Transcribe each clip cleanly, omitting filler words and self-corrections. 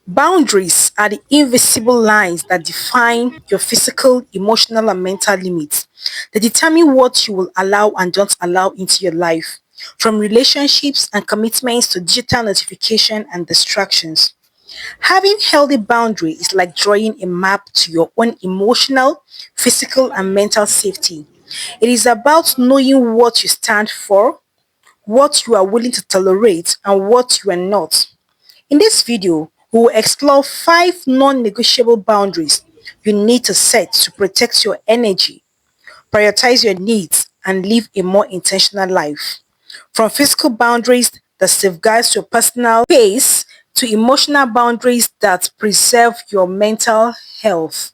Boundaries are the invisible lines that define your physical, emotional, and mental limits. They determine what you will allow and don't allow into your life, from relationships and commitments to digital notification and distractions. Having healthy boundaries is like drawing a map to your own emotional, physical, and mental safety. It is about knowing what you stand for, what you are willing to tolerate, and what you are not. In this video, we will explore 5 non-negotiable boundaries you need to set to protect your energy, prioritize your needs, and live a more intentional life. From physical boundaries that safeguards your personal space to emotional boundaries that preserve your mental health.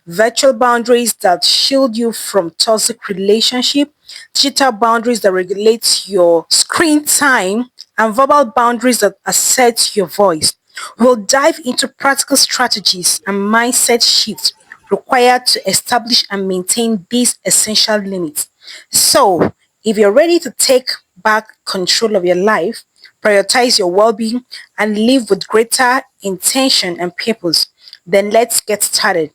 Virtual boundaries that shield you from toxic relationship, digital boundaries that regulate your screen time, and verbal boundaries that assert your voice. We'll dive into practical strategies and mindset shifts required to establish and maintain these essential limits. So, if you're ready to take back control of your life, prioritize your well-being, and live with greater intention and purpose, then let's get started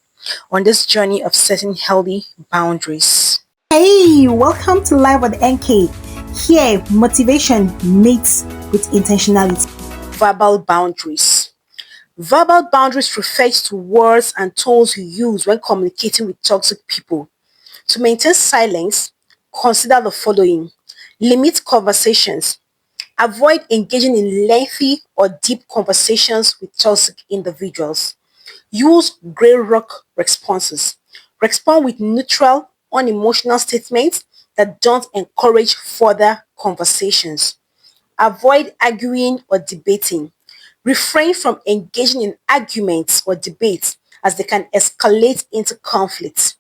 on this journey of setting healthy boundaries. Hey, welcome to Live with NK. Here, motivation meets with intentionality. Verbal boundaries. Verbal boundaries refers to words and tones you use when communicating with toxic people. To maintain silence, consider the following. Limit conversations. Avoid engaging in lengthy or deep conversations with toxic individuals. Use grey rock responses. Respond with neutral, unemotional statements that don't encourage further conversations. Avoid arguing or debating. Refrain from engaging in arguments or debates as they can escalate into conflict.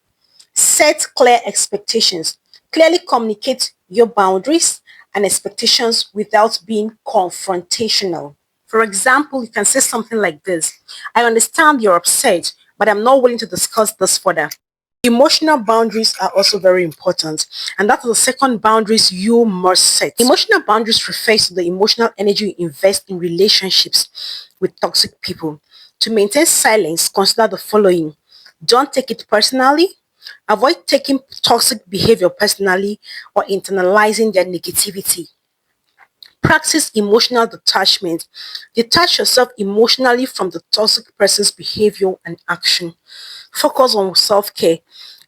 Set clear expectations. Clearly communicate your boundaries and expectations without being confrontational. For example, you can say something like this. I understand you're upset, but I'm not willing to discuss this further. Emotional boundaries are also very important, and that's the second boundaries you must set. Emotional boundaries refers to the emotional energy you invest in relationships with toxic people. To maintain silence, consider the following. Don't take it personally. Avoid taking toxic behavior personally or internalizing their negativity. Practice emotional detachment. Detach yourself emotionally from the toxic person's behavior and action. Focus on self-care.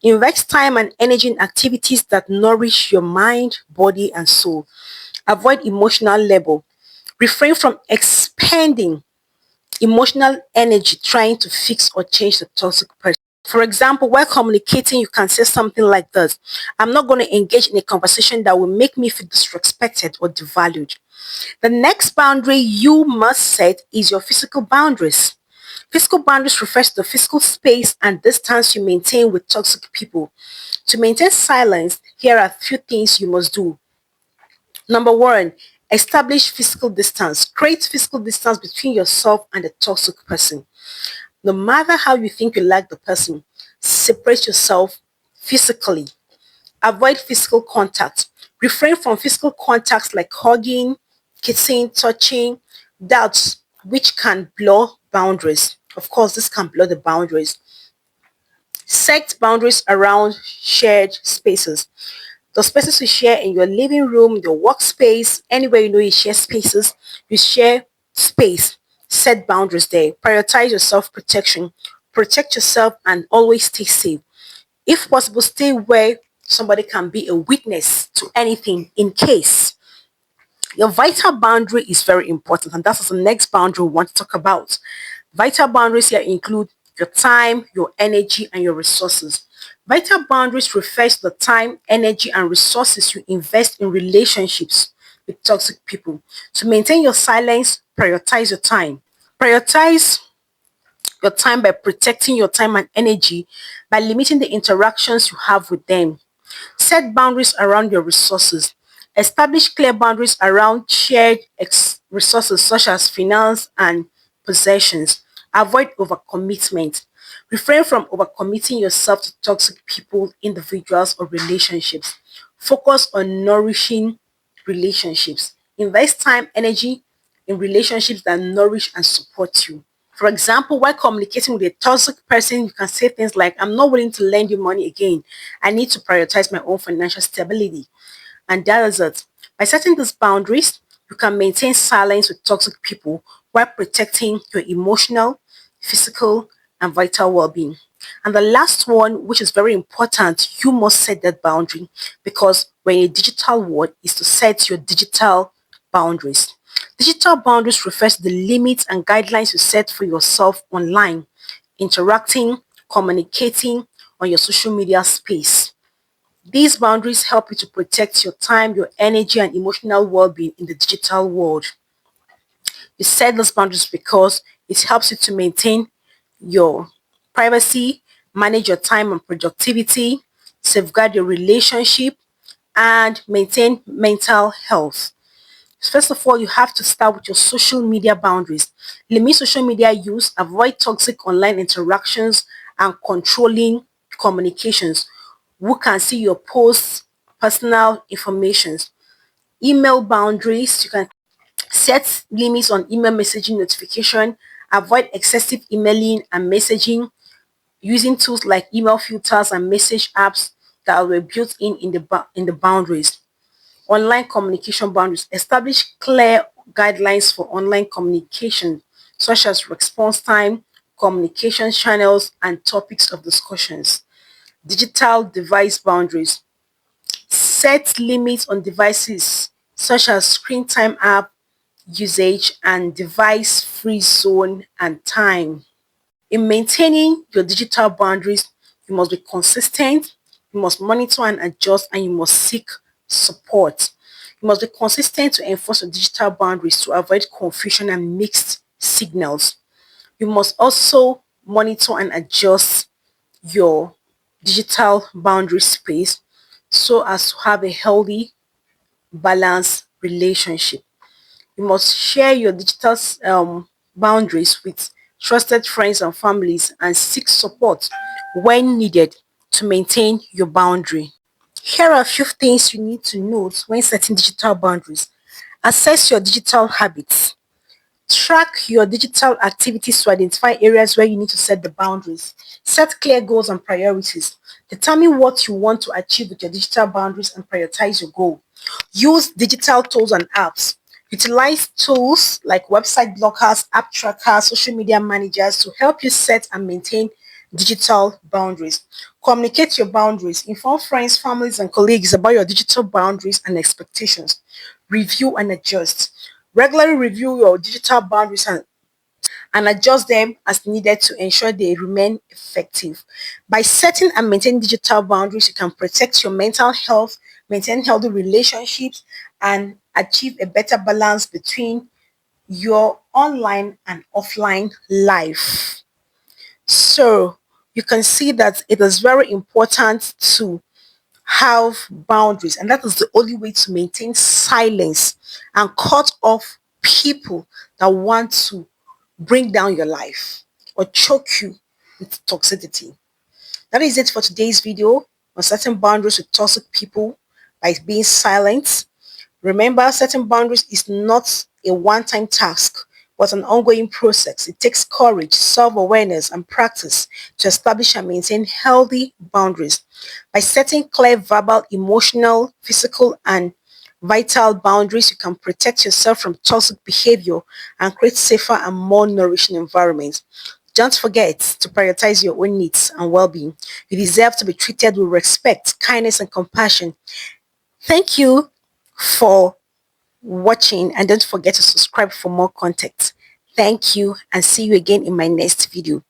Invest time and energy in activities that nourish your mind, body, and soul. Avoid emotional labor. Refrain from expending emotional energy trying to fix or change the toxic person. For example, while communicating, you can say something like this. I'm not going to engage in a conversation that will make me feel disrespected or devalued. The next boundary you must set is your physical boundaries. Physical boundaries refers to the physical space and distance you maintain with toxic people. To maintain silence, here are a few things you must do. Number one, establish physical distance. Create physical distance between yourself and the toxic person. No matter how you think you like the person, separate yourself physically. Avoid physical contact. Refrain from physical contacts like hugging, kissing, touching, that which can blur boundaries. Of course, this can blur the boundaries. Set boundaries around shared spaces. The spaces you share in your living room, your workspace, anywhere you know you share spaces, you share space. Set boundaries there. Prioritize your self-protection. Protect yourself and always stay safe. If possible, stay where somebody can be a witness to anything in case. Your vital boundary is very important, and that's the next boundary we want to talk about. Vital boundaries here include your time, your energy, and your resources. Vital boundaries refers to the time, energy, and resources you invest in relationships with toxic people. To maintain your silence, prioritize your time. Prioritize your time by protecting your time and energy by limiting the interactions you have with them. Set boundaries around your resources. Establish clear boundaries around shared resources such as finance and possessions. Avoid overcommitment. Refrain from overcommitting yourself to toxic people, individuals, or relationships. Focus on nourishing relationships. Invest time, energy in relationships that nourish and support you. For example, while communicating with a toxic person, you can say things like, I'm not willing to lend you money again. I need to prioritize my own financial stability. And that is it. By setting these boundaries, you can maintain silence with toxic people while protecting your emotional, physical, and vital well being. And the last one, which is very important, you must set that boundary because when a digital world is to set your digital boundaries. Digital boundaries refers to the limits and guidelines you set for yourself online, interacting, communicating on your social media space. These boundaries help you to protect your time, your energy, and emotional well being in the digital world. You set those boundaries because it helps you to maintain your privacy, manage your time and productivity, safeguard your relationship, and maintain mental health. First of all, you have to start with your social media boundaries. Limit social media use, avoid toxic online interactions, and controlling communications. Who can see your posts, personal information. Email boundaries. You can set limits on email messaging notification. Avoid excessive emailing and messaging using tools like email filters and message apps that were built in the boundaries. Online communication boundaries. Establish clear guidelines for online communication, such as response time, communication channels, and topics of discussions. Digital device boundaries. Set limits on devices such as screen time app usage and device free zone and time. In maintaining your digital boundaries, you must be consistent, you must monitor and adjust, and you must seek support. You must be consistent to enforce your digital boundaries to avoid confusion and mixed signals. You must also monitor and adjust your digital boundary space so as to have a healthy, balanced relationship. You must share your digital boundaries with trusted friends and families and seek support when needed to maintain your boundary. Here are a few things you need to note when setting digital boundaries. Assess your digital habits. Track your digital activities to identify areas where you need to set the boundaries. Set clear goals and priorities. Determine what you want to achieve with your digital boundaries and prioritize your goal. Use digital tools and apps. Utilize tools like website blockers, app trackers, social media managers to help you set and maintain digital boundaries. Communicate your boundaries. Inform friends, families, and colleagues about your digital boundaries and expectations. Review and adjust. Regularly review your digital boundaries and adjust them as needed to ensure they remain effective. By setting and maintaining digital boundaries, you can protect your mental health, maintain healthy relationships, and achieve a better balance between your online and offline life. So you can see that it is very important to have boundaries, and that is the only way to maintain silence and cut off people that want to bring down your life or choke you with toxicity. That is it for today's video on setting boundaries with toxic people by being silent. Remember, setting boundaries is not a one-time task, but an ongoing process. It takes courage, self-awareness, and practice to establish and maintain healthy boundaries. By setting clear verbal, emotional, physical, and vital boundaries, you can protect yourself from toxic behavior and create safer and more nourishing environments. Don't forget to prioritize your own needs and well-being. You deserve to be treated with respect, kindness, and compassion. Thank you for watching, and don't forget to subscribe for more content. Thank you, and see you again in my next video.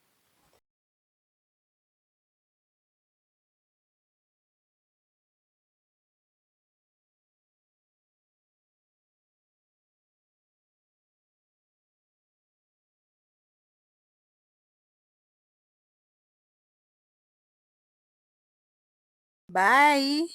Bye.